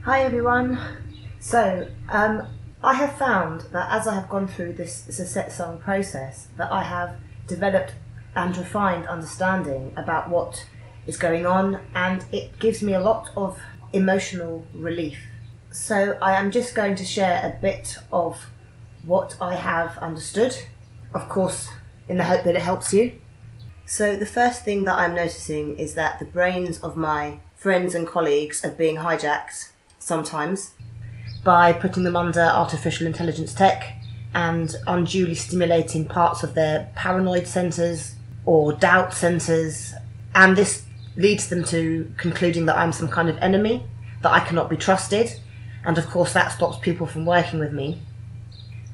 Hi everyone. So, I have found that as I have gone through this Zersetzung process, that I have developed and refined understanding about what is going on, and it gives me a lot of emotional relief. So I am just going to share a bit of what I have understood, of course in the hope that it helps you. So the first thing that I'm noticing is that the brains of my friends and colleagues are being hijacked sometimes by putting them under artificial intelligence tech and unduly stimulating parts of their paranoid centres or doubt centres, and this leads them to concluding that I'm some kind of enemy, that I cannot be trusted, and of course that stops people from working with me.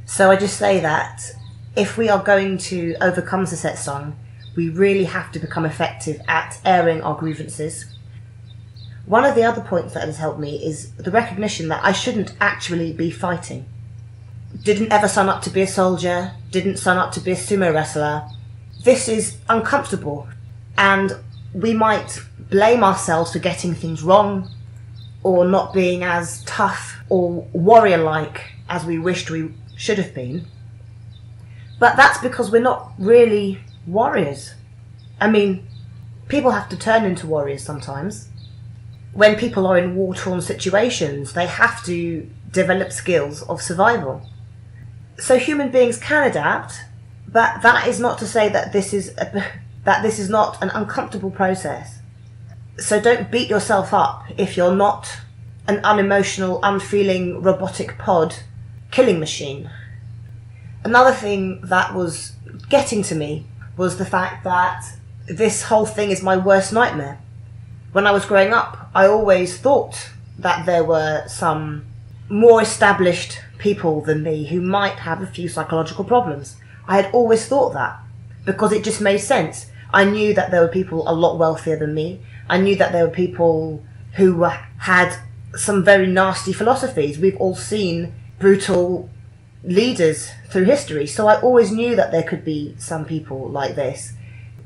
So I just say that if we are going to overcome Zersetzung, we really have to become effective at airing our grievances. One of the other points that has helped me is the recognition that I shouldn't actually be fighting. Didn't ever sign up to be a soldier, didn't sign up to be a sumo wrestler. This is uncomfortable, and we might blame ourselves for getting things wrong or not being as tough or warrior-like as we wished we should have been. But that's because we're not really warriors. I mean, people have to turn into warriors sometimes. When people are in war-torn situations, they have to develop skills of survival. So human beings can adapt, but that is not to say that this is not an uncomfortable process. So don't beat yourself up if you're not an unemotional, unfeeling robotic pod killing machine. Another thing that was getting to me was the fact that this whole thing is my worst nightmare. When I was growing up, I always thought that there were some more established people than me who might have a few psychological problems. I had always thought that because it just made sense. I knew that there were people a lot wealthier than me. I knew that there were people who had some very nasty philosophies. We've all seen brutal leaders through history, so I always knew that there could be some people like this.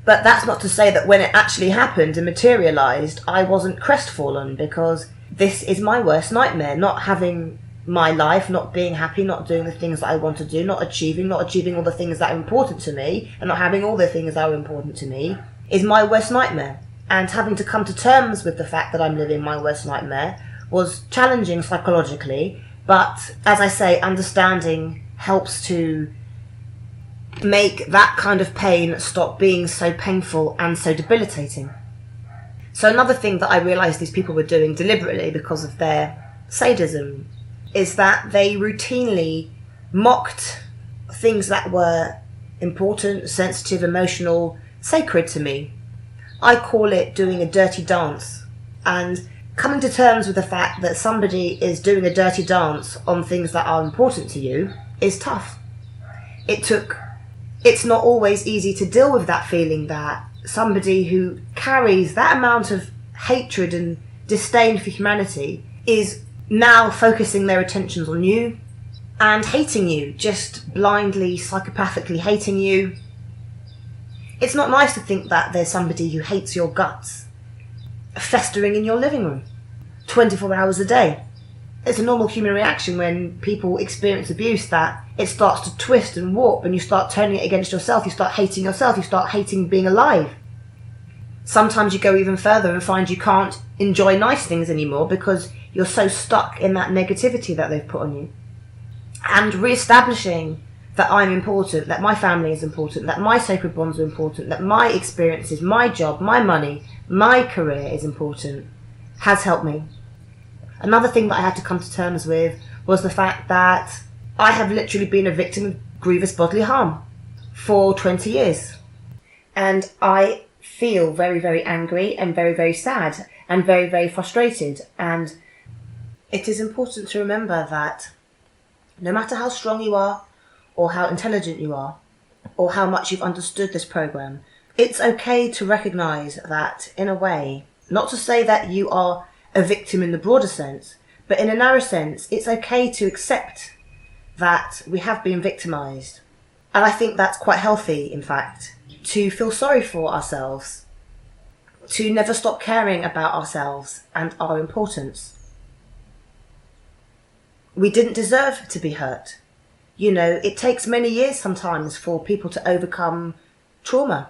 But that's not to say that when it actually happened and materialised, I wasn't crestfallen, because this is my worst nightmare. Not having my life, not being happy, not doing the things that I want to do, not achieving all the things that are important to me, and not having all the things that are important to me, is my worst nightmare. And having to come to terms with the fact that I'm living my worst nightmare was challenging psychologically, but as I say, understanding helps to make that kind of pain stop being so painful and so debilitating. So another thing that I realised these people were doing deliberately because of their sadism is that they routinely mocked things that were important, sensitive, emotional, sacred to me. I call it doing a dirty dance, and coming to terms with the fact that somebody is doing a dirty dance on things that are important to you is tough. It's not always easy to deal with that feeling that somebody who carries that amount of hatred and disdain for humanity is now focusing their attentions on you and hating you, just blindly, psychopathically hating you. It's not nice to think that there's somebody who hates your guts festering in your living room 24 hours a day. It's a normal human reaction when people experience abuse that it starts to twist and warp, and you start turning it against yourself, you start hating yourself, you start hating being alive. Sometimes you go even further and find you can't enjoy nice things anymore because you're so stuck in that negativity that they've put on you. And re-establishing that I'm important, that my family is important, that my sacred bonds are important, that my experiences, my job, my money, my career is important, has helped me. Another thing that I had to come to terms with was the fact that I have literally been a victim of grievous bodily harm for 20 years. And I feel very, very angry and very, very sad and very, very frustrated. And it is important to remember that no matter how strong you are, or how intelligent you are, or how much you've understood this program, it's okay to recognise that, in a way, not to say that you are a victim in the broader sense, but in a narrow sense, it's okay to accept that we have been victimised. And I think that's quite healthy, in fact, to feel sorry for ourselves, to never stop caring about ourselves and our importance. we didn't deserve to be hurt. You know, it takes many years sometimes for people to overcome trauma.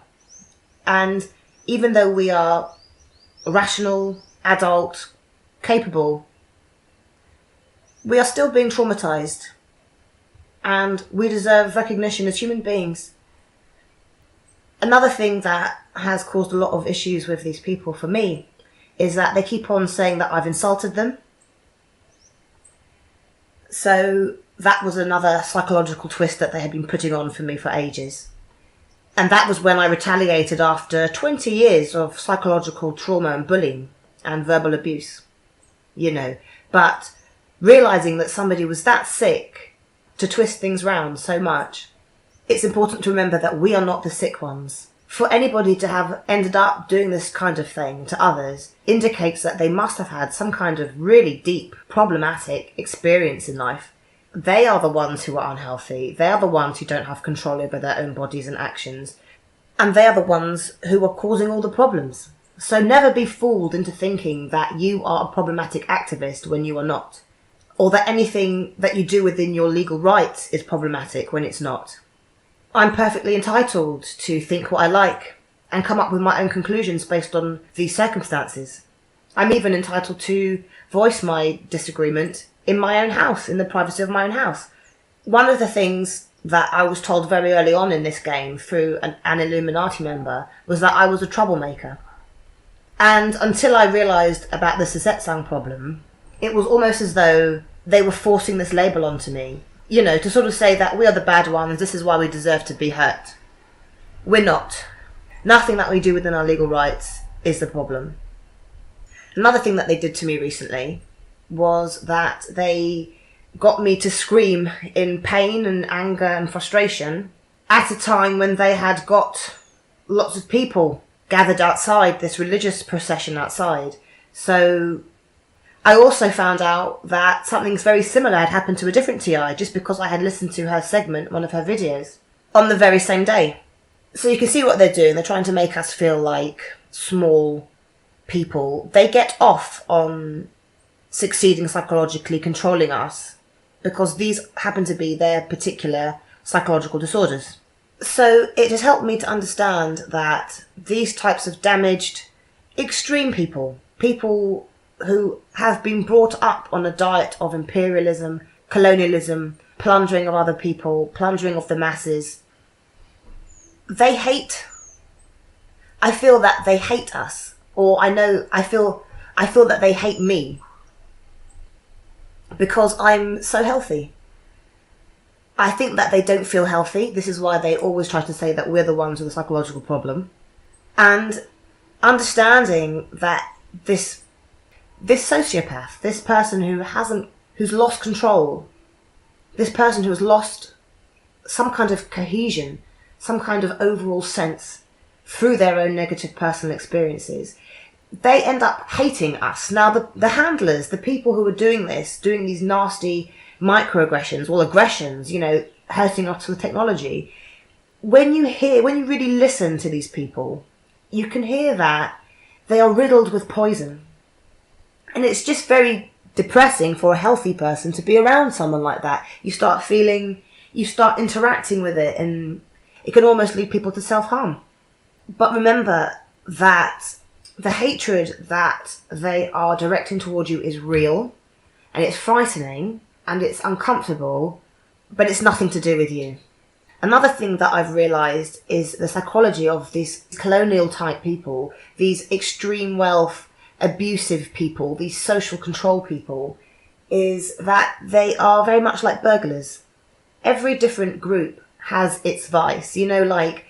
And even though we are rational, adult, capable, we are still being traumatized. And we deserve recognition as human beings. Another thing that has caused a lot of issues with these people for me is that they keep on saying that I've insulted them. So that was another psychological twist that they had been putting on for me for ages. And that was when I retaliated after 20 years of psychological trauma and bullying and verbal abuse, you know. But realising that somebody was that sick to twist things round so much, it's important to remember that we are not the sick ones. For anybody to have ended up doing this kind of thing to others indicates that they must have had some kind of really deep, problematic experience in life. They are the ones who are unhealthy. They are the ones who don't have control over their own bodies and actions. And they are the ones who are causing all the problems. So never be fooled into thinking that you are a problematic activist when you are not. Or that anything that you do within your legal rights is problematic when it's not. I'm perfectly entitled to think what I like and come up with my own conclusions based on these circumstances. I'm even entitled to voice my disagreement in my own house, in the privacy of my own house. One of the things that I was told very early on in this game through an Illuminati member was that I was a troublemaker. And until I realised about the Zersetzung problem, it was almost as though they were forcing this label onto me. You know, to sort of say that we are the bad ones, this is why we deserve to be hurt. We're not. Nothing that we do within our legal rights is the problem. Another thing that they did to me recently was that they got me to scream in pain and anger and frustration at a time when they had got lots of people gathered outside, this religious procession outside. So I also found out that something very similar had happened to a different TI just because I had listened to her segment, one of her videos, on the very same day. So you can see what they're doing. They're trying to make us feel like small people. They get off on succeeding psychologically, controlling us, because these happen to be their particular psychological disorders. So it has helped me to understand that these types of damaged, extreme people who have been brought up on a diet of imperialism, colonialism, plundering of other people, plundering of the masses, they hate. I feel that they hate us, or I feel that they hate me because I'm so healthy. I think that they don't feel healthy. This is why they always try to say that we're the ones with a psychological problem. And understanding that this sociopath, this person who's lost control, this person who has lost some kind of cohesion, some kind of overall sense through their own negative personal experiences, they end up hating us. Now, the handlers, the people who are doing these nasty microaggressions, or aggressions, you know, hurting us with technology, when you really listen to these people, you can hear that they are riddled with poison. And it's just very depressing for a healthy person to be around someone like that. You start interacting with it, and it can almost lead people to self-harm. But remember that the hatred that they are directing towards you is real, and it's frightening, and it's uncomfortable, but it's nothing to do with you. Another thing that I've realised is the psychology of these colonial type people, these extreme wealth, abusive people, these social control people, is that they are very much like burglars. Every different group has its vice. You know, like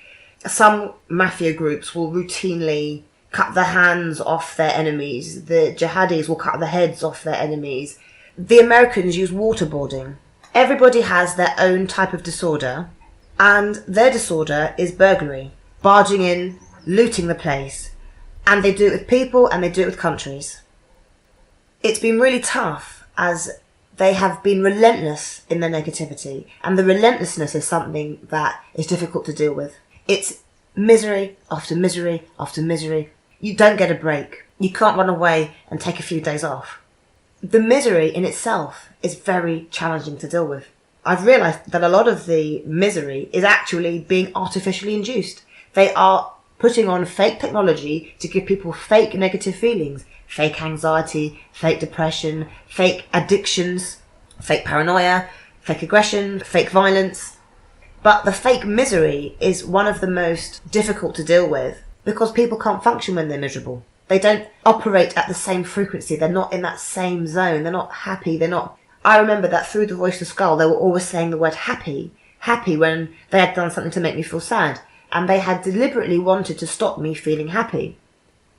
some mafia groups will routinely cut the hands off their enemies. The jihadis will cut the heads off their enemies. The Americans use waterboarding. Everybody has their own type of disorder, and their disorder is burglary. Barging in, looting the place. And they do it with people, and they do it with countries. It's been really tough, as they have been relentless in their negativity. And the relentlessness is something that is difficult to deal with. It's misery after misery after misery. You don't get a break. You can't run away and take a few days off. the misery in itself is very challenging to deal with. I've realised that a lot of the misery is actually being artificially induced. They are putting on fake technology to give people fake negative feelings, fake anxiety, fake depression, fake addictions, fake paranoia, fake aggression, fake violence. But the fake misery is one of the most difficult to deal with because people can't function when they're miserable. They don't operate at the same frequency. They're not in that same zone. They're not happy. I remember that through the Voice to Skull, they were always saying the word happy when they had done something to make me feel sad. And they had deliberately wanted to stop me feeling happy.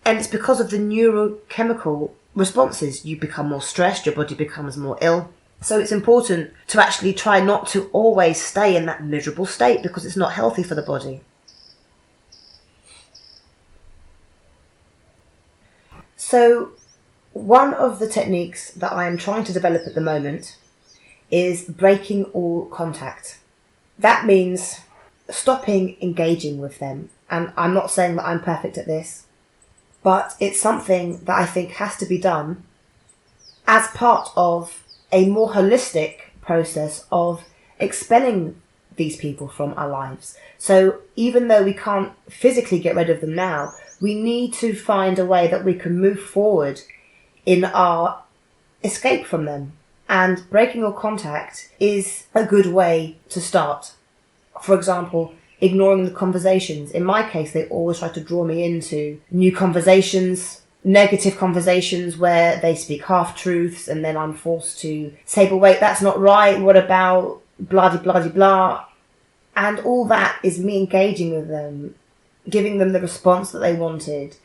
And it's because of the neurochemical responses. You become more stressed, your body becomes more ill. So it's important to actually try not to always stay in that miserable state because it's not healthy for the body. So one of the techniques that I am trying to develop at the moment is breaking all contact. That means stopping engaging with them. And I'm not saying that I'm perfect at this, but it's something that I think has to be done as part of a more holistic process of expelling these people from our lives. So even though we can't physically get rid of them now, we need to find a way that we can move forward in our escape from them. And breaking all contact is a good way to start. For example, ignoring the conversations. In my case, they always try to draw me into new conversations, negative conversations where they speak half-truths, and then I'm forced to say, but wait, that's not right, what about blah-de-blah-de-blah? And all that is me engaging with them, giving them the response that they wanted,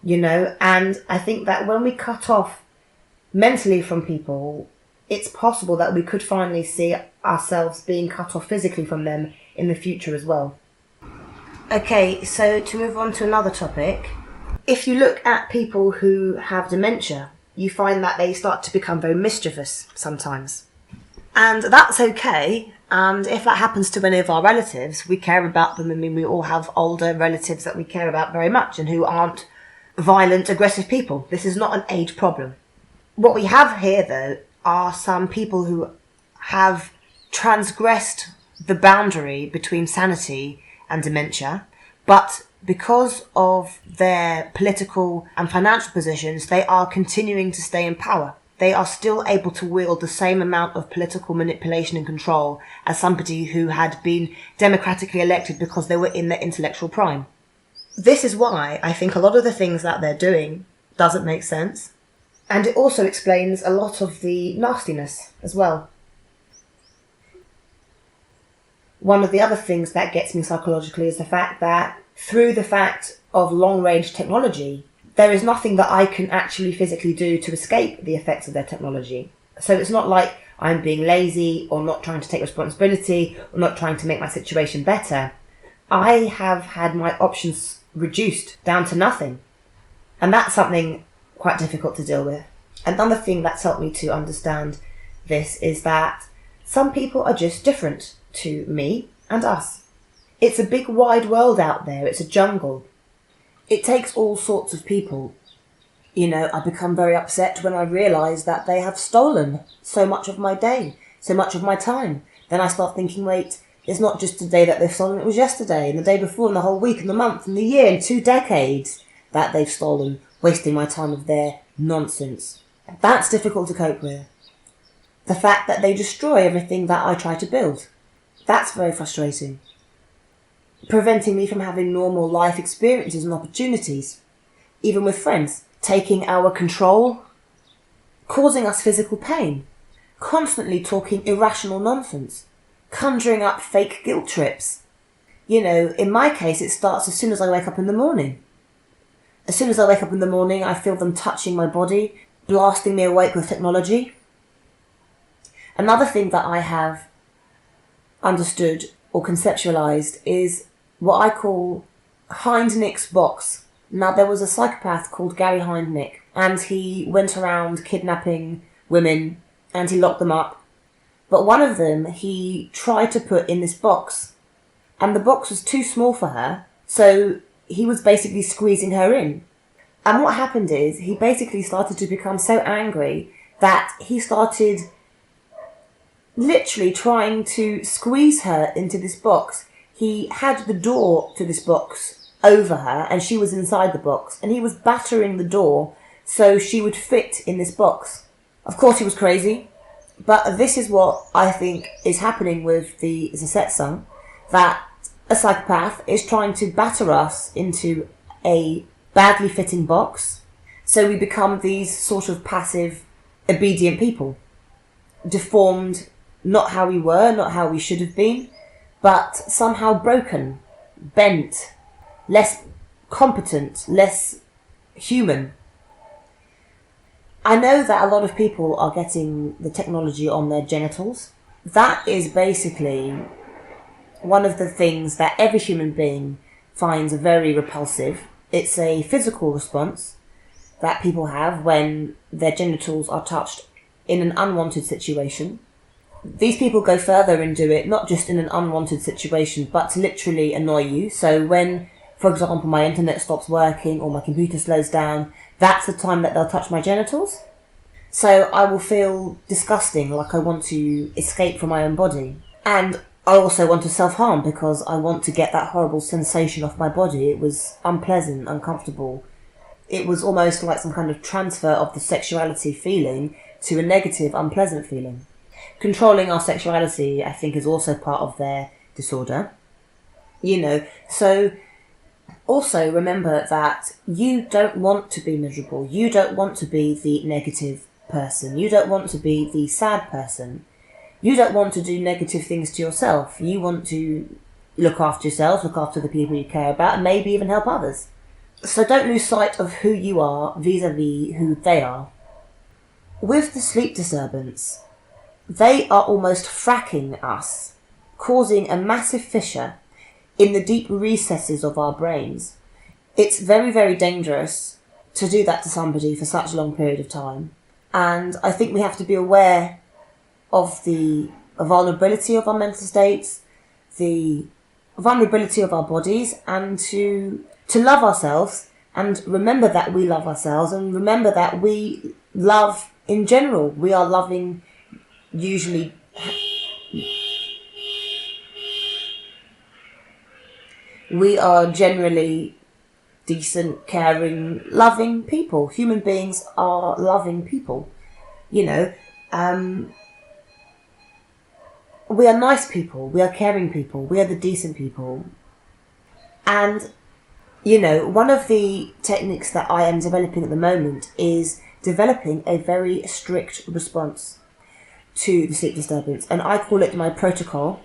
and I think that when we cut off mentally from people, it's possible that we could finally see ourselves being cut off physically from them in the future as well. Okay, so to move on to another topic, if you look at people who have dementia, you find that they start to become very mischievous sometimes. And that's okay. And if that happens to any of our relatives, we care about them. I mean, we all have older relatives that we care about very much and who aren't violent, aggressive people. This is not an age problem. What we have here, though, are some people who have transgressed the boundary between sanity and dementia, but because of their political and financial positions, they are continuing to stay in power. They are still able to wield the same amount of political manipulation and control as somebody who had been democratically elected because they were in their intellectual prime. This is why I think a lot of the things that they're doing doesn't make sense. And it also explains a lot of the nastiness as well. One of the other things that gets me psychologically is the fact that through the fact of long-range technology, there is nothing that I can actually physically do to escape the effects of their technology. So it's not like I'm being lazy or not trying to take responsibility or not trying to make my situation better. I have had my options reduced down to nothing. And that's something quite difficult to deal with. Another thing that's helped me to understand this is that some people are just different to me and us. It's a big wide world out there. It's a jungle. It takes all sorts of people. I become very upset when I realise that they have stolen so much of my day, so much of my time. Then I start thinking, wait, it's not just today that they've stolen, it was yesterday, and the day before, and the whole week, and the month, and the year, and 2 decades that they've stolen, wasting my time with their nonsense. That's difficult to cope with. The fact that they destroy everything that I try to build. That's very frustrating. Preventing me from having normal life experiences and opportunities. Even with friends. Taking our control. Causing us physical pain. Constantly talking irrational nonsense. Conjuring up fake guilt trips. In my case, it starts as soon as I wake up in the morning. As soon as I wake up in the morning, I feel them touching my body, blasting me awake with technology. Another thing that I have understood or conceptualized is what I call Hindnick's box. Now, there was a psychopath called Gary Hindnick, and he went around kidnapping women, and he locked them up. But one of them he tried to put in this box, and the box was too small for her, so he was basically squeezing her in. And what happened is, he basically started to become so angry that he started literally trying to squeeze her into this box. He had the door to this box over her, and she was inside the box, and he was battering the door so she would fit in this box. Of course he was crazy, but this is what I think is happening with the Zersetzung, that a psychopath is trying to batter us into a badly fitting box, so we become these sort of passive, obedient people, deformed, not how we were, not how we should have been, but somehow broken, bent, less competent, less human. I know that a lot of people are getting the technology on their genitals. That is basically one of the things that every human being finds very repulsive. It's a physical response that people have when their genitals are touched in an unwanted situation. These people go further and do it not just in an unwanted situation, but to literally annoy you. So when, for example, my internet stops working or my computer slows down, that's the time that they'll touch my genitals. So I will feel disgusting, like I want to escape from my own body. And I also want to self-harm because I want to get that horrible sensation off my body. It was unpleasant, uncomfortable. It was almost like some kind of transfer of the sexuality feeling to a negative, unpleasant feeling. Controlling our sexuality, I think, is also part of their disorder. So also remember that you don't want to be miserable. You don't want to be the negative person. You don't want to be the sad person. You don't want to do negative things to yourself. You want to look after yourself, look after the people you care about, and maybe even help others. So don't lose sight of who you are vis-a-vis who they are. With the sleep disturbance, they are almost fracking us, causing a massive fissure in the deep recesses of our brains. It's very, very dangerous to do that to somebody for such a long period of time. And I think we have to be aware of the vulnerability of our mental states, the vulnerability of our bodies, and to love ourselves, and remember that we love ourselves, and remember that we love in general. We are loving, usually we are generally decent, caring, loving people. Human beings are loving people. We are nice people, we are caring people, we are the decent people. And, one of the techniques that I am developing at the moment is developing a very strict response to the sleep disturbance, and I call it my protocol.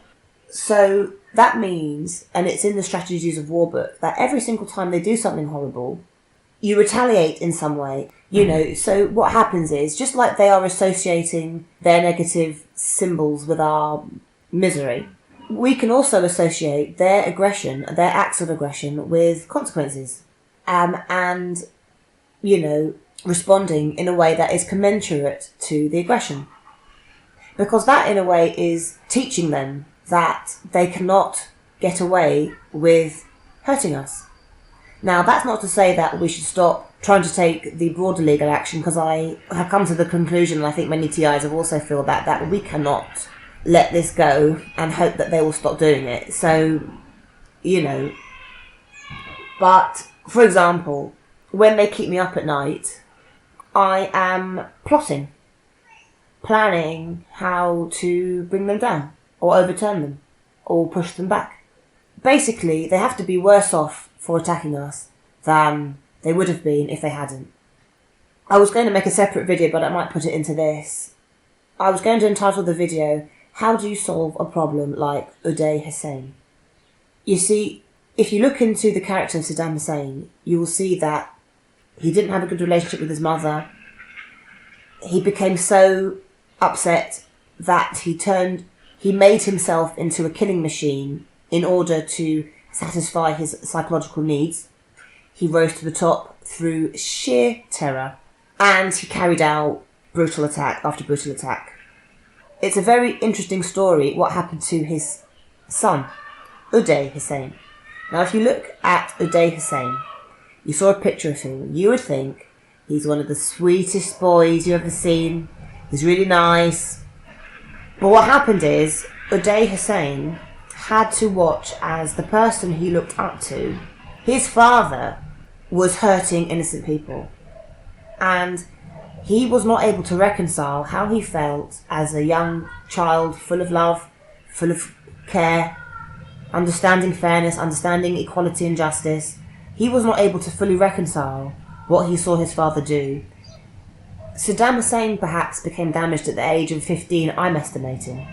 So that means, and it's in the Strategies of War book, that every single time they do something horrible, you retaliate in some way. So what happens is, just like they are associating their negative symbols with our misery, we can also associate their aggression, their acts of aggression, with consequences. And responding in a way that is commensurate to the aggression. Because that, in a way, is teaching them that they cannot get away with hurting us. Now, that's not to say that we should stop trying to take the broader legal action, because I have come to the conclusion, and I think many TIs have also feel that we cannot let this go and hope that they will stop doing it. So, but, for example, when they keep me up at night, I am planning how to bring them down, or overturn them, or push them back. Basically, they have to be worse off for attacking us than they would have been if they hadn't. I was going to make a separate video, but I might put it into this. I was going to entitle the video, How Do You Solve a Problem Like Uday Hussein? You see, if you look into the character of Saddam Hussein, you will see that he didn't have a good relationship with his mother. He became so upset that he made himself into a killing machine in order to satisfy his psychological needs. He rose to the top through sheer terror, and he carried out brutal attack after brutal attack. It's a very interesting story what happened to his son, Uday Hussein. Now, if you look at Uday Hussein, you saw a picture of him, you would think he's one of the sweetest boys you've ever seen. He's really nice. But what happened is, Uday Hussein had to watch as the person he looked up to, his father, was hurting innocent people. And he was not able to reconcile how he felt as a young child, full of love, full of care, understanding fairness, understanding equality and justice. He was not able to fully reconcile what he saw his father do. Saddam Hussein perhaps became damaged at the age of 15, I'm estimating,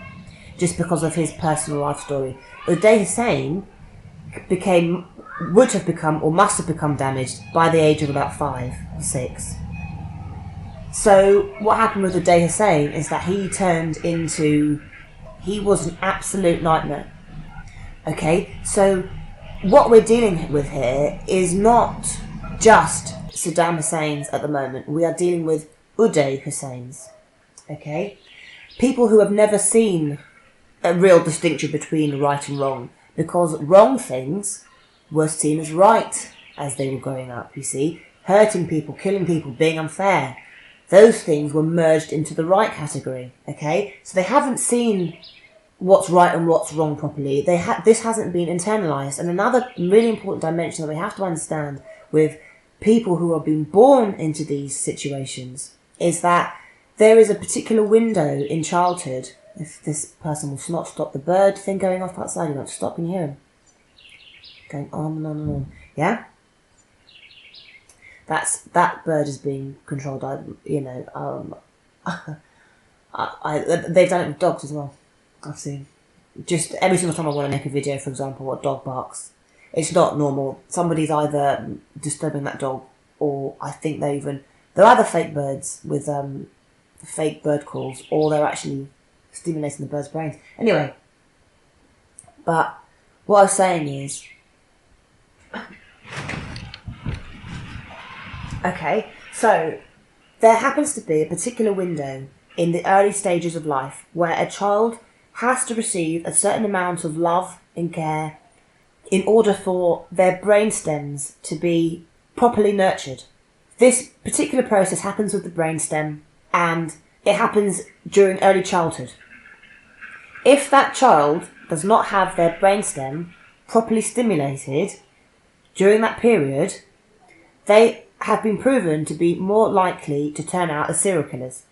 just because of his personal life story. Uday Hussein would have become, or must have become damaged by the age of about 5 or 6. So what happened with Uday Hussein is that he was an absolute nightmare. Okay, so what we're dealing with here is not just Saddam Hussein's at the moment. We are dealing with Uday Hussein's. Okay? People who have never seen a real distinction between right and wrong, because wrong things were seen as right as they were growing up, you see. Hurting people, killing people, being unfair. Those things were merged into the right category, okay? So they haven't seen what's right and what's wrong properly. This hasn't been internalised. And another really important dimension that we have to understand with people who are being born into these situations is that there is a particular window in childhood. If this person will not stop the bird thing going off outside, you want to stop and hear him going on and on and on. Yeah? That bird is being controlled. They've done it with dogs as well. I've seen. Just every single time I want to make a video, for example, what dog barks, it's not normal. Somebody's either disturbing that dog, or I think they're either fake birds with fake bird calls, or they're actually stimulating the bird's brains. Anyway, but what I was saying is, okay, so there happens to be a particular window in the early stages of life where a child has to receive a certain amount of love and care in order for their brain stems to be properly nurtured. This particular process happens with the brainstem, and it happens during early childhood. If that child does not have their brainstem properly stimulated during that period, they have been proven to be more likely to turn out as serial killers.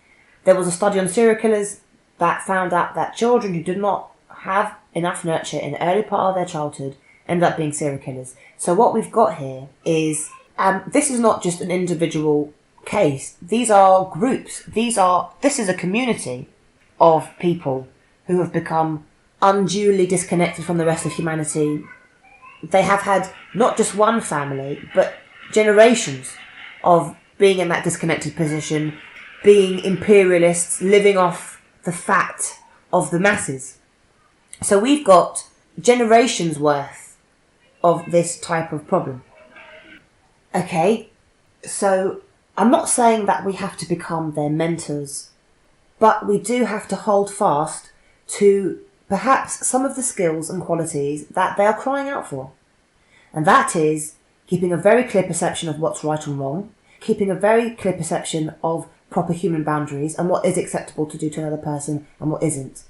There was a study on serial killers that found out that children who did not have enough nurture in the early part of their childhood end up being serial killers. So what we've got here is, this is not just an individual case. These are groups. This is a community of people who have become unduly disconnected from the rest of humanity. They have had not just one family, but generations of being in that disconnected position, being imperialists, living off the fat of the masses. So we've got generations worth of this type of problem. Okay, so I'm not saying that we have to become their mentors, but we do have to hold fast to perhaps some of the skills and qualities that they are crying out for. And that is keeping a very clear perception of what's right and wrong, keeping a very clear perception of proper human boundaries and what is acceptable to do to another person and what isn't.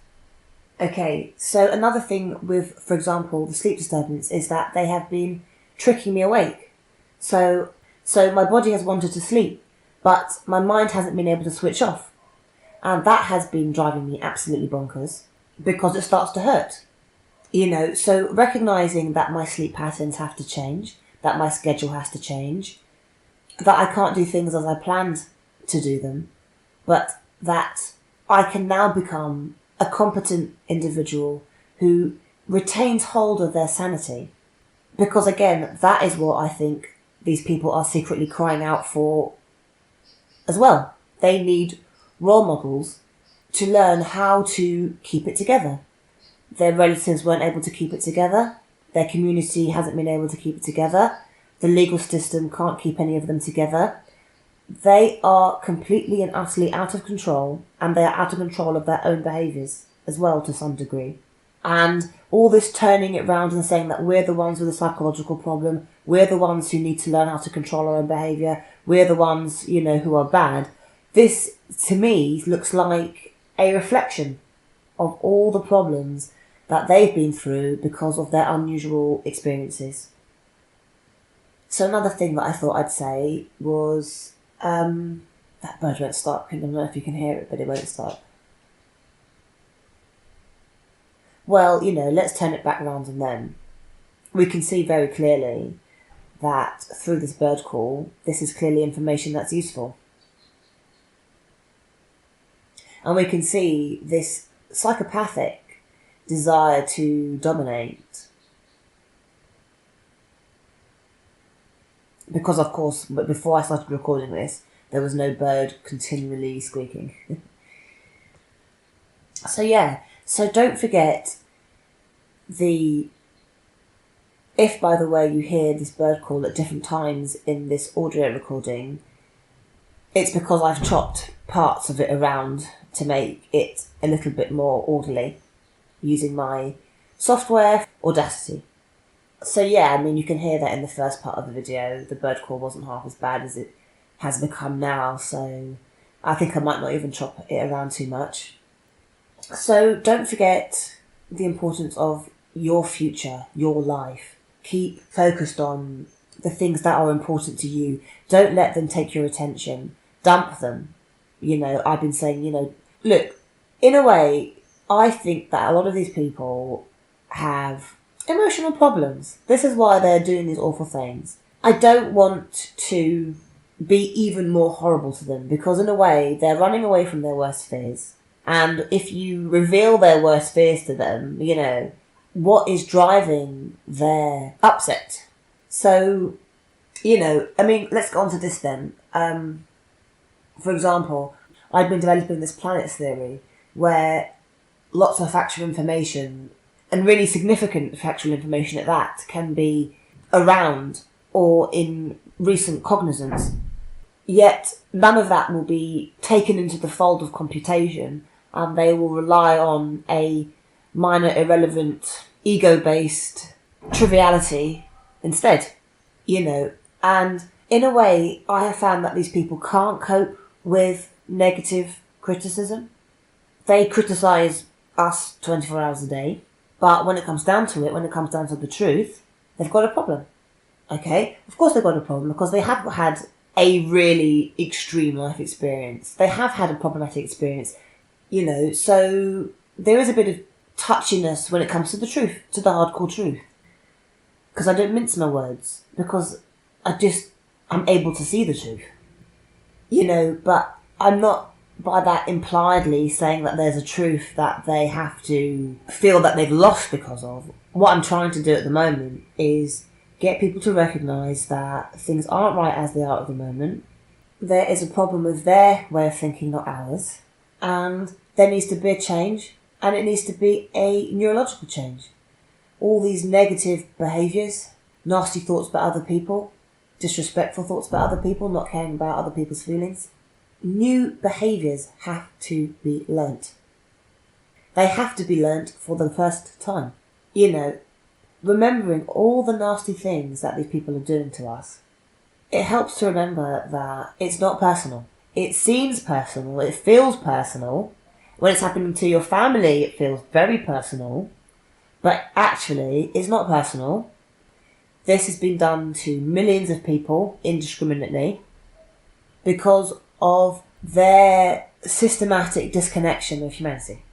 Okay, so another thing with, for example, the sleep disturbance is that they have been tricking me awake. So my body has wanted to sleep, but my mind hasn't been able to switch off. And that has been driving me absolutely bonkers because it starts to hurt. So recognising that my sleep patterns have to change, that my schedule has to change, that I can't do things as I planned to do them, but that I can now become a competent individual who retains hold of their sanity. Because again, that is what I think these people are secretly crying out for as well. They need role models to learn how to keep it together. Their relatives weren't able to keep it together. Their community hasn't been able to keep it together. The legal system can't keep any of them together. They are completely and utterly out of control, and they are out of control of their own behaviours as well to some degree. And all this turning it round and saying that we're the ones with a psychological problem, we're the ones who need to learn how to control our own behaviour, we're the ones, who are bad. This, to me, looks like a reflection of all the problems that they've been through because of their unusual experiences. So another thing that I thought I'd say was, that bird won't stop. I don't know if you can hear it, but it won't stop. Well, let's turn it back round on them. We can see very clearly that through this bird call, this is clearly information that's useful. And we can see this psychopathic desire to dominate. Because, of course, before I started recording this, there was no bird continually squeaking. So don't forget if, by the way, you hear this bird call at different times in this audio recording, it's because I've chopped parts of it around to make it a little bit more orderly using my software, Audacity. So you can hear that in the first part of the video. The bird call wasn't half as bad as it has become now, so I think I might not even chop it around too much. So don't forget the importance of your future, your life. Keep focused on the things that are important to you. Don't let them take your attention. Dump them. I've been saying, look, in a way, I think that a lot of these people have emotional problems. This is why they're doing these awful things. I don't want to be even more horrible to them because, in a way, they're running away from their worst fears. And if you reveal their worst fears to them, what is driving their upset? So, let's go on to this then. For example, I've been developing this planets theory where lots of factual information, and really significant factual information at that, can be around or in recent cognizance. Yet none of that will be taken into the fold of computation, and they will rely on a minor, irrelevant, ego-based triviality instead. And in a way, I have found that these people can't cope with negative criticism. They criticise us 24 hours a day, but when it comes down to it, when it comes down to the truth, they've got a problem. Okay? Of course they've got a problem, because they have had a really extreme life experience. They have had a problematic experience, so there is a bit of touchiness when it comes to the truth, to the hardcore truth. Because I don't mince my words, because I'm able to see the truth. But I'm not by that impliedly saying that there's a truth that they have to feel that they've lost because of. What I'm trying to do at the moment is get people to recognise that things aren't right as they are at the moment. There is a problem with their way of thinking, not ours. And there needs to be a change, and it needs to be a neurological change. All these negative behaviours, nasty thoughts about other people, disrespectful thoughts about other people, not caring about other people's feelings. New behaviours have to be learnt. They have to be learnt for the first time. Remembering all the nasty things that these people are doing to us, it helps to remember that it's not personal. It seems personal, it feels personal. When it's happening to your family, it feels very personal. But actually, it's not personal. This has been done to millions of people indiscriminately because of their systematic disconnection of humanity.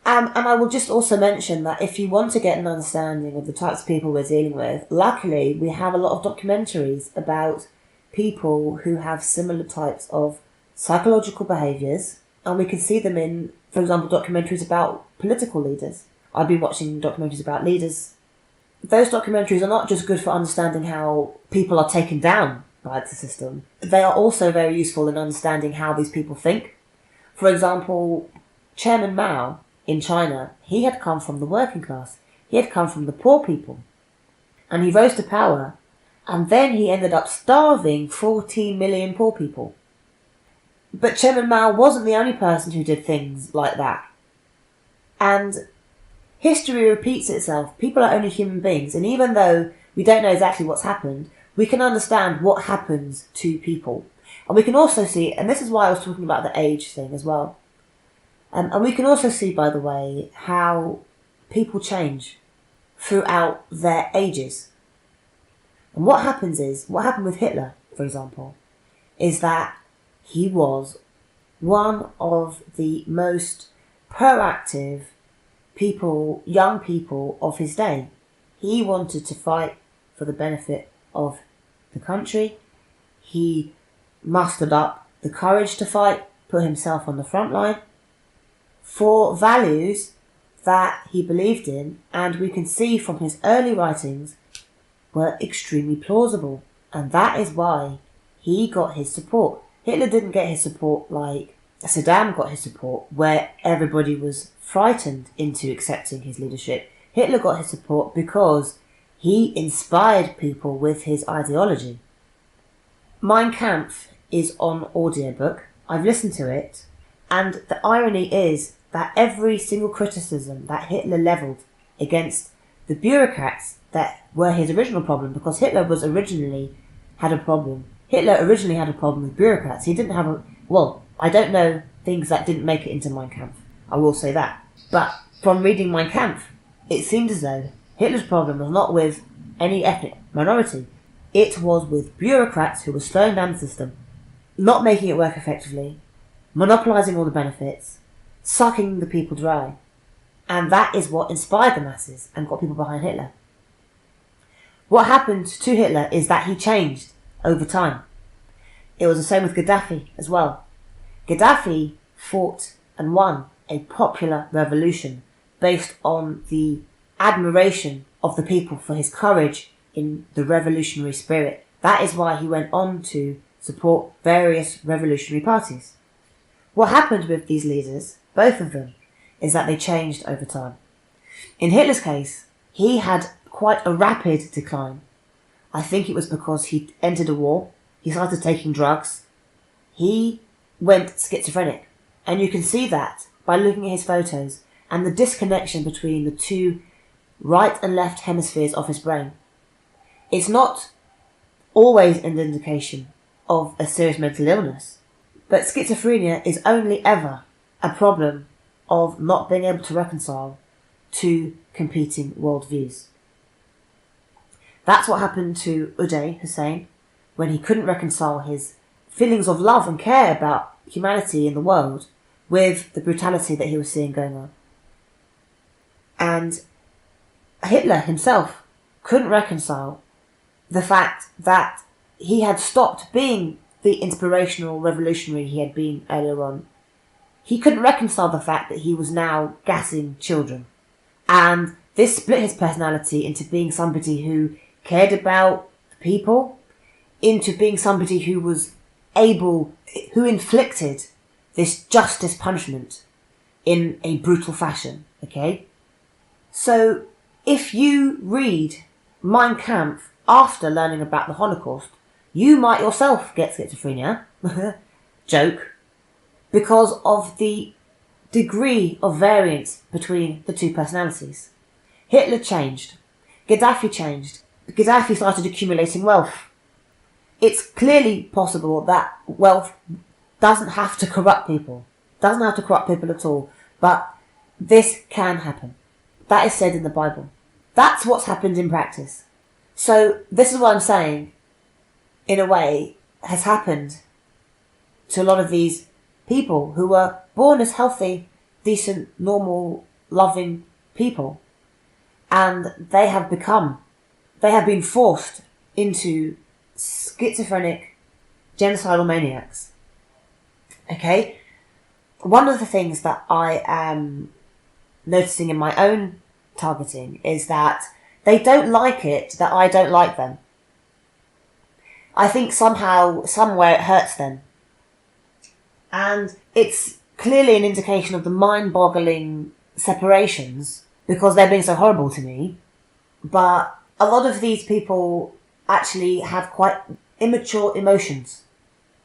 And I will just also mention that if you want to get an understanding of the types of people we're dealing with, luckily we have a lot of documentaries about people who have similar types of psychological behaviours, and we can see them in, for example, documentaries about political leaders. I've been watching documentaries about leaders. Those documentaries are not just good for understanding how people are taken down by the system. They are also very useful in understanding how these people think. For example, Chairman Mao in China, he had come from the working class. He had come from the poor people. And he rose to power, and then he ended up starving 14 million poor people. But Chairman Mao wasn't the only person who did things like that. And history repeats itself. People are only human beings, and even though we don't know exactly what's happened, we can understand what happens to people. And we can also see, and this is why I was talking about the age thing as well, and we can also see, by the way, how people change throughout their ages. And what happened with Hitler, for example, is that he was one of the most proactive people, young people of his day. He wanted to fight for the benefit of the country. He mustered up the courage to fight, put himself on the front line for values that he believed in, and we can see from his early writings were extremely plausible, and that is why he got his support. Hitler didn't get his support like Saddam got his support, where everybody was frightened into accepting his leadership. Hitler got his support because he inspired people with his ideology. Mein Kampf is on audiobook. I've listened to it, and the irony is that every single criticism that Hitler levelled against the bureaucrats that were his original problem, because Hitler originally had a problem with bureaucrats. He didn't have I don't know things that didn't make it into Mein Kampf. I will say that. But from reading Mein Kampf, it seemed as though Hitler's problem was not with any ethnic minority. It was with bureaucrats who were slowing down the system, not making it work effectively, monopolising all the benefits, sucking the people dry. And that is what inspired the masses and got people behind Hitler. What happened to Hitler is that he changed over time. It was the same with Gaddafi as well. Gaddafi fought and won a popular revolution based on the admiration of the people for his courage in the revolutionary spirit. That is why he went on to support various revolutionary parties. What happened with these leaders, both of them, is that they changed over time. In Hitler's case, he had quite a rapid decline. I think it was because he entered a war, he started taking drugs, he went schizophrenic. And you can see that by looking at his photos and the disconnection between the two right and left hemispheres of his brain. It's not always an indication of a serious mental illness, but schizophrenia is only ever a problem of not being able to reconcile two competing worldviews. That's what happened to Uday Hussein when he couldn't reconcile his feelings of love and care about humanity in the world with the brutality that he was seeing going on. And Hitler himself couldn't reconcile the fact that he had stopped being the inspirational revolutionary he had been earlier on. He couldn't reconcile the fact that he was now gassing children. And this split his personality into being somebody who cared about people, into being somebody who was who inflicted this justice punishment in a brutal fashion, okay? So, if you read Mein Kampf after learning about the Holocaust, you might yourself get schizophrenia, joke, because of the degree of variance between the two personalities. Hitler changed. Gaddafi changed. Gaddafi started accumulating wealth. It's clearly possible that wealth doesn't have to corrupt people. Doesn't have to corrupt people at all. But this can happen. That is said in the Bible. That's what's happened in practice. So this is what I'm saying, in a way, has happened to a lot of these people who were born as healthy, decent, normal, loving people. And they have been forced into schizophrenic, genocidal maniacs. Okay? One of the things that I am noticing in my own targeting is that they don't like it that I don't like them. I think somehow, somewhere it hurts them. And it's clearly an indication of the mind-boggling separations because they're being so horrible to me. But a lot of these people actually have quite immature emotions.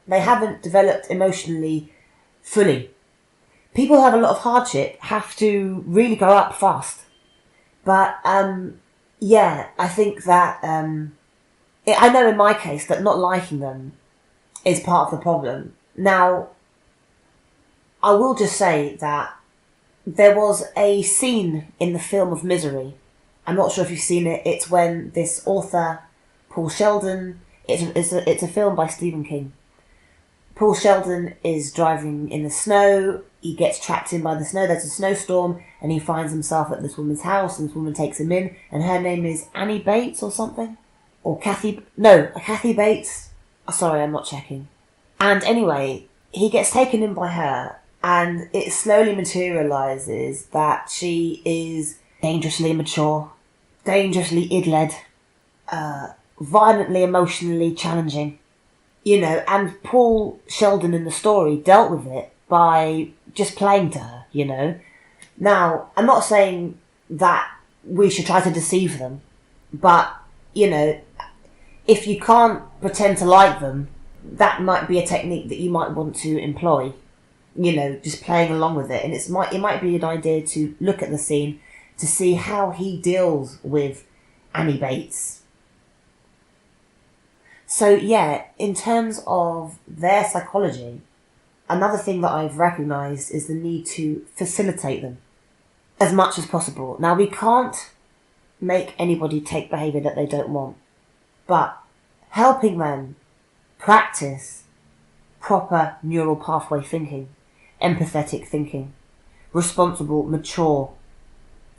They haven't developed emotionally fully. People who have a lot of hardship have to really grow up fast. But, I think that, I know in my case that not liking them is part of the problem. Now, I will just say that there was a scene in the film of Misery. I'm not sure if you've seen it. It's when this author, Paul Sheldon, it's a film by Stephen King. Paul Sheldon is driving in the snow. He gets trapped in by the snow. There's a snowstorm, and he finds himself at this woman's house, and this woman takes him in, and her name is Annie Bates or something? Or Kathy Bates. Oh, sorry, I'm not checking. And anyway, he gets taken in by her, and it slowly materialises that she is dangerously immature, dangerously id-led, violently emotionally challenging. You know, and Paul Sheldon in the story dealt with it by just playing to her, you know. Now, I'm not saying that we should try to deceive them, but, you know, if you can't pretend to like them, that might be a technique that you might want to employ. You know, just playing along with it. And it might be an idea to look at the scene to see how he deals with Annie Bates. So yeah, in terms of their psychology, another thing that I've recognised is the need to facilitate them as much as possible. Now, we can't make anybody take behaviour that they don't want, but helping them practice proper neural pathway thinking, empathetic thinking, responsible, mature,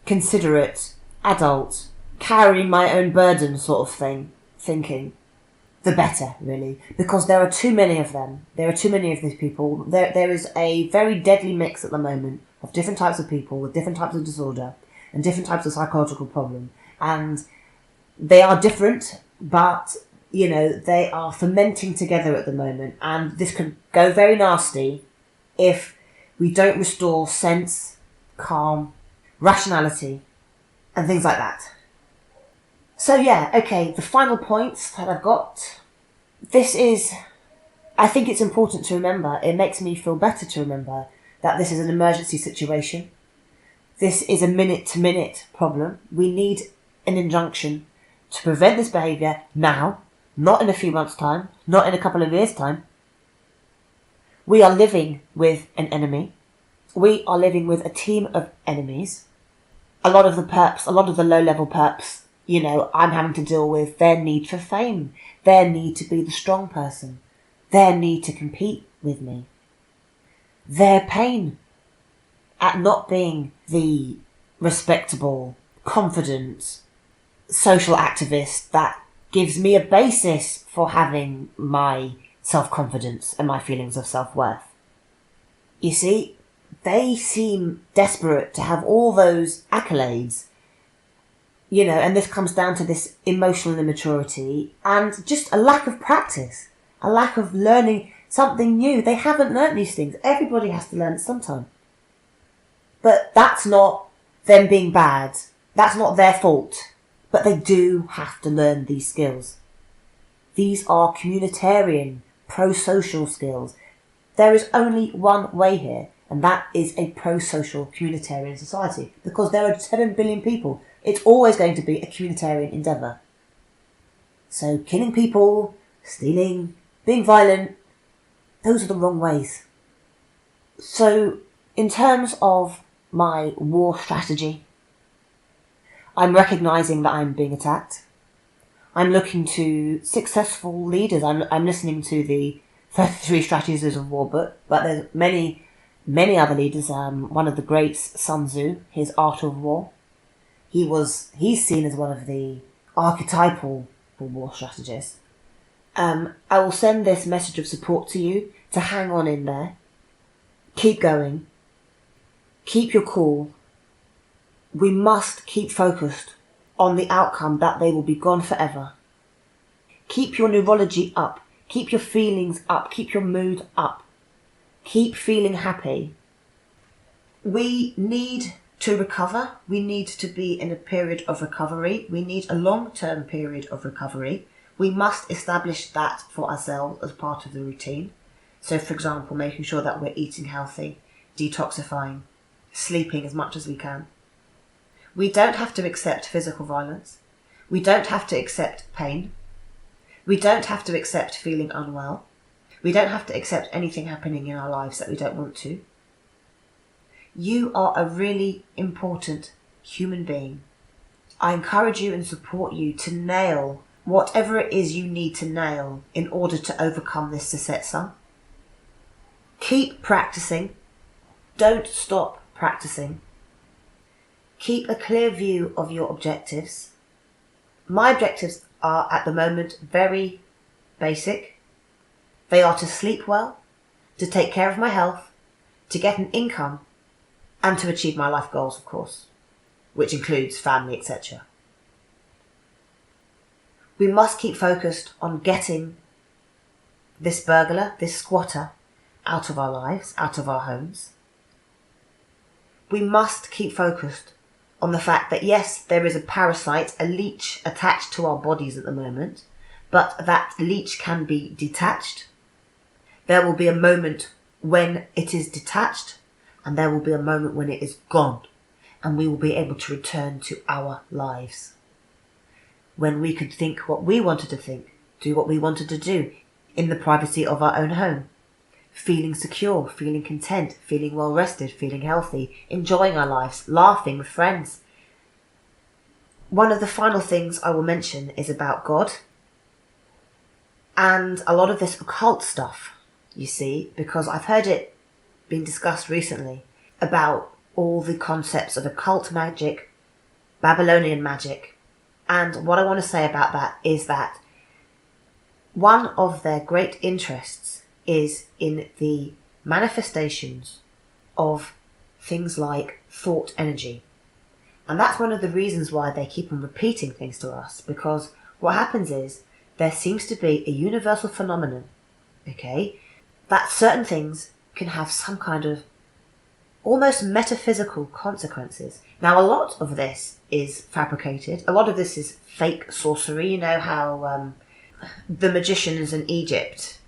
considerate, adult, carrying my own burden sort of thing, thinking, the better, really. Because there are too many of them. There are too many of these people. There is a very deadly mix at the moment of different types of people with different types of disorder and different types of psychological problem. And they are different, but, you know, they are fermenting together at the moment. And this could go very nasty if we don't restore sense, calm, rationality, and things like that. So yeah, okay, the final points that I've got. I think it's important to remember, it makes me feel better to remember that this is an emergency situation. This is a minute-to-minute problem. We need an injunction to prevent this behaviour now, not in a few months' time, not in a couple of years' time. We are living with an enemy. We are living with a team of enemies. A lot of the Perps, a lot of the low-level Perps, you know, I'm having to deal with their need for fame, their need to be the strong person, their need to compete with me, their pain at not being the respectable, confident, social activist that gives me a basis for having my self-confidence and my feelings of self-worth. You see, they seem desperate to have all those accolades, you know, and this comes down to this emotional immaturity and just a lack of practice, a lack of learning something new. They haven't learnt these things. Everybody has to learn it sometime. But that's not them being bad. That's not their fault. But they do have to learn these skills. These are communitarian, pro-social skills. There is only one way here, and that is a pro-social communitarian society. Because there are 7 billion people. It's always going to be a communitarian endeavour. So killing people, stealing, being violent, those are the wrong ways. So in terms of my war strategy, I'm recognising that I'm being attacked. I'm looking to successful leaders. I'm listening to the 33 Strategies of War book, but there's many other leaders. One of the greats, Sun Tzu, his Art of War. He's seen as one of the archetypal war strategists. I will send this message of support to you to hang on in there. Keep going. Keep your cool. We must keep focused on the outcome that they will be gone forever. Keep your neurology up. Keep your feelings up. Keep your mood up. Keep feeling happy. We need to recover. We need to be in a period of recovery. We need a long-term period of recovery. We must establish that for ourselves as part of the routine. So, for example, making sure that we're eating healthy, detoxifying, sleeping as much as we can. We don't have to accept physical violence. We don't have to accept pain. We don't have to accept feeling unwell. We don't have to accept anything happening in our lives that we don't want to. You are a really important human being. I encourage you and support you to nail whatever it is you need to nail in order to overcome this Zersetzung. Keep practicing. Don't stop practicing. Keep a clear view of your objectives. My objectives are at the moment very basic. They are to sleep well, to take care of my health, to get an income, and to achieve my life goals, of course, which includes family, etc. We must keep focused on getting this burglar, this squatter, out of our lives, out of our homes. We must keep focused on the fact that yes, there is a parasite, a leech attached to our bodies at the moment, but that leech can be detached. There will be a moment when it is detached, and there will be a moment when it is gone, and we will be able to return to our lives. When we could think what we wanted to think, do what we wanted to do, in the privacy of our own home. Feeling secure, feeling content, feeling well rested, feeling healthy, enjoying our lives, laughing with friends. One of the final things I will mention is about God. And a lot of this occult stuff, you see, because I've heard it being discussed recently about all the concepts of occult magic, Babylonian magic. And what I want to say about that is that one of their great interests is in the manifestations of things like thought energy. And that's one of the reasons why they keep on repeating things to us, because what happens is there seems to be a universal phenomenon, okay, that certain things can have some kind of almost metaphysical consequences. Now, a lot of this is fabricated. A lot of this is fake sorcery. You know how the magicians in Egypt.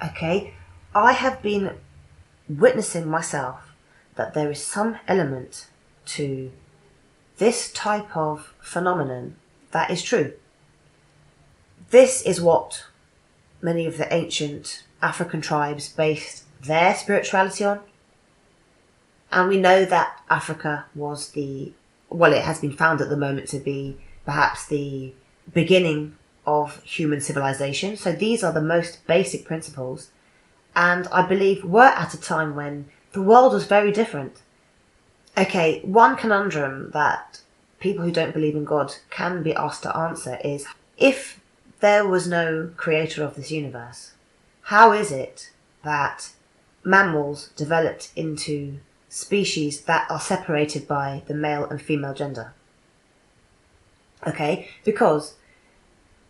Okay, I have been witnessing myself that there is some element to this type of phenomenon that is true. This is what many of the ancient African tribes based their spirituality on. And we know that Africa was it has been found at the moment to be perhaps the beginning of human civilization. So these are the most basic principles. And I believe we're at a time when the world was very different. Okay, one conundrum that people who don't believe in God can be asked to answer is, if there was no creator of this universe, how is it that mammals developed into species that are separated by the male and female gender? Okay, because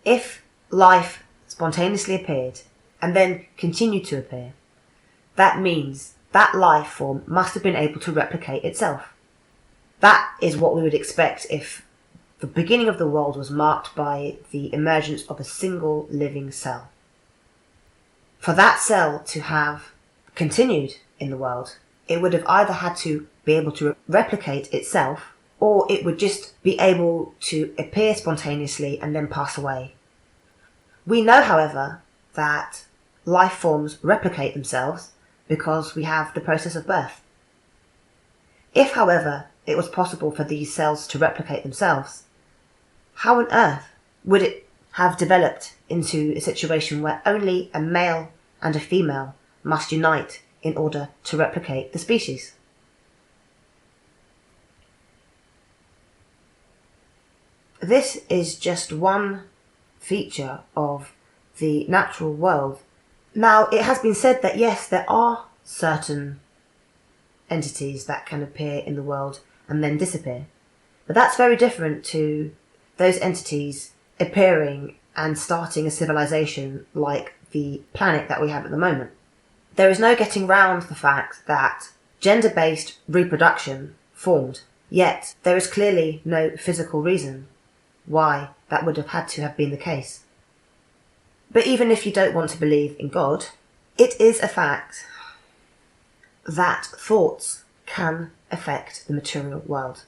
if life spontaneously appeared and then continued to appear, that means that life form must have been able to replicate itself. That is what we would expect if the beginning of the world was marked by the emergence of a single living cell. For that cell to have continued in the world, it would have either had to be able to replicate itself, or it would just be able to appear spontaneously and then pass away. We know, however, that life forms replicate themselves because we have the process of birth. If, however, it was possible for these cells to replicate themselves, how on earth would it have developed into a situation where only a male and a female must unite in order to replicate the species? This is just one feature of the natural world. Now, it has been said that yes, there are certain entities that can appear in the world and then disappear. But that's very different to those entities appearing and starting a civilization like the planet that we have at the moment. There is no getting round the fact that gender-based reproduction formed, yet there is clearly no physical reason why that would have had to have been the case. But even if you don't want to believe in God, it is a fact that thoughts can affect the material world.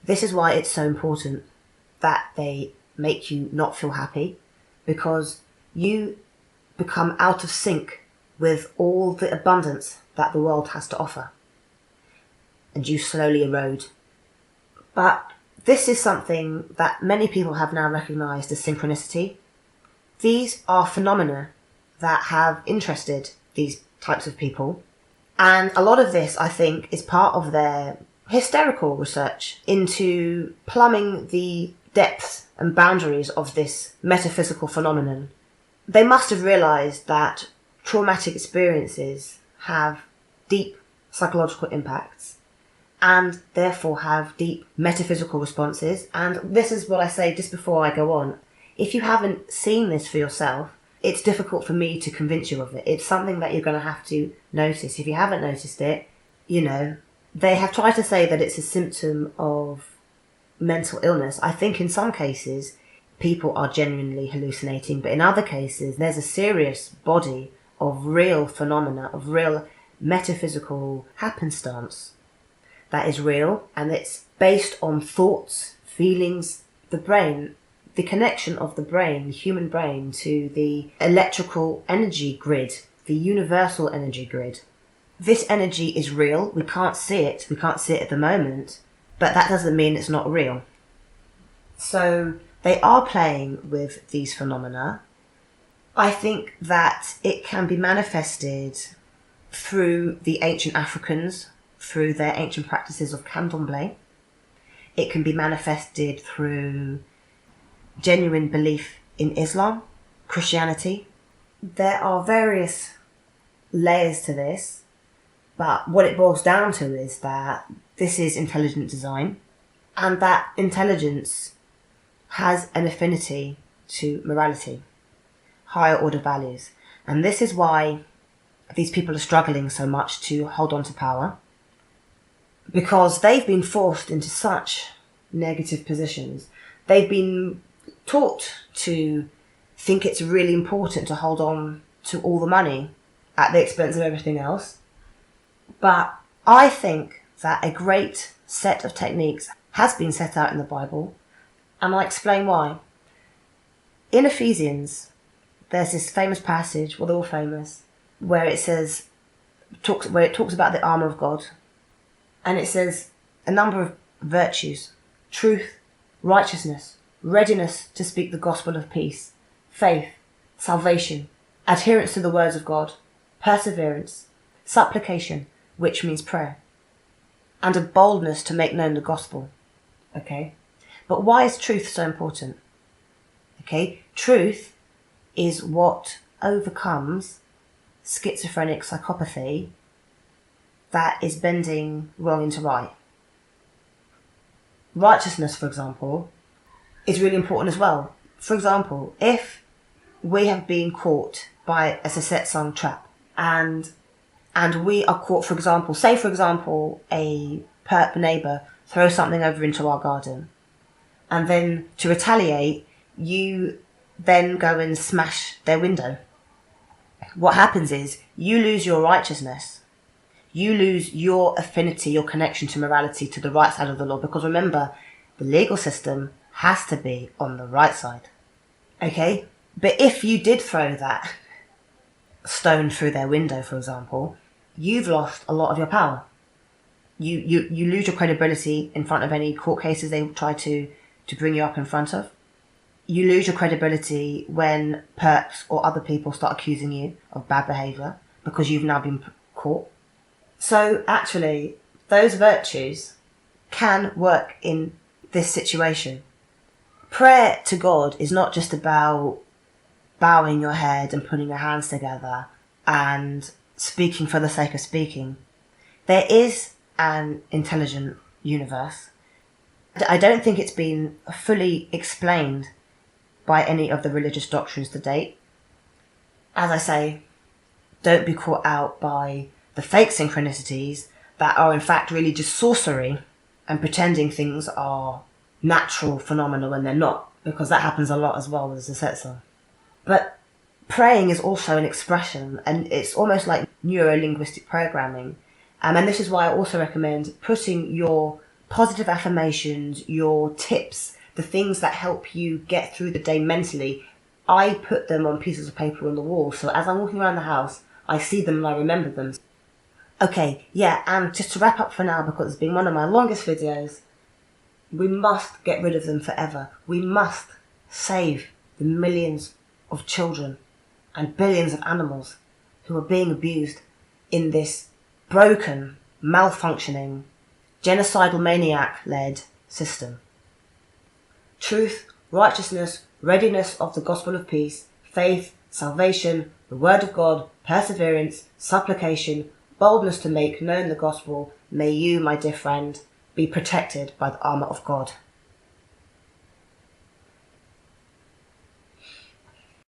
This is why it's so important that they make you not feel happy, because you become out of sync with all the abundance that the world has to offer. And you slowly erode. But this is something that many people have now recognised as synchronicity. These are phenomena that have interested these types of people. And a lot of this, I think, is part of their hysterical research into plumbing the depths and boundaries of this metaphysical phenomenon. They must have realised that traumatic experiences have deep psychological impacts and therefore have deep metaphysical responses. And this is what I say just before I go on. If you haven't seen this for yourself, it's difficult for me to convince you of it. It's something that you're going to have to notice. If you haven't noticed it, they have tried to say that it's a symptom of mental illness. I think in some cases, people are genuinely hallucinating, but in other cases, there's a serious body of real phenomena, of real metaphysical happenstance that is real, and it's based on thoughts, feelings, the brain, the connection of the brain, the human brain, to the electrical energy grid, the universal energy grid. This energy is real. We can't see it. We can't see it at the moment, but that doesn't mean it's not real. So they are playing with these phenomena. I think that it can be manifested through the ancient Africans, through their ancient practices of candomblé. It can be manifested through genuine belief in Islam, Christianity. There are various layers to this, but what it boils down to is that this is intelligent design, and that intelligence has an affinity to morality, higher order values. And this is why these people are struggling so much to hold on to power, because they've been forced into such negative positions. They've been taught to think it's really important to hold on to all the money at the expense of everything else. But I think that a great set of techniques has been set out in the Bible, and I'll explain why. In Ephesians, there's this famous passage, well, they're all famous, where it talks about the armour of God, and it says a number of virtues: truth, righteousness, readiness to speak the gospel of peace, faith, salvation, adherence to the words of God, perseverance, supplication, which means prayer, and a boldness to make known the gospel. Okay? But why is truth so important? Okay? Truth is what overcomes schizophrenic psychopathy that is bending wrong into right. Righteousness, for example, is really important as well. For example, if we have been caught by a Zersetzung trap and we are caught, for example, a Perp neighbour throws something over into our garden, and then to retaliate, you then go and smash their window. What happens is you lose your righteousness. You lose your affinity, your connection to morality, to the right side of the law, because remember, the legal system has to be on the right side. Okay? But if you did throw that stone through their window, for example, you've lost a lot of your power. You lose your credibility in front of any court cases they try to bring you up in front of. You lose your credibility when Perps or other people start accusing you of bad behaviour because you've now been caught. So actually, those virtues can work in this situation. Prayer to God is not just about bowing your head and putting your hands together and speaking for the sake of speaking. There is an intelligent universe. I don't think it's been fully explained by any of the religious doctrines to date. As I say, don't be caught out by the fake synchronicities that are in fact really just sorcery and pretending things are natural phenomena when they're not, because that happens a lot as well with Zersetzung. But praying is also an expression, and it's almost like neuro-linguistic programming. And this is why I also recommend putting your positive affirmations, your tips, the things that help you get through the day mentally I put them on pieces of paper on the wall, so as I'm walking around the house, I see them and I remember them. Okay, yeah, and just to wrap up for now, because it's been one of my longest videos, we must get rid of them forever. We must save the millions of children and billions of animals who are being abused in this broken, malfunctioning, genocidal maniac-led system. Truth, righteousness, readiness of the gospel of peace, faith, salvation, the word of God, perseverance, supplication, boldness to make known the gospel, may you, my dear friend, be protected by the armour of God.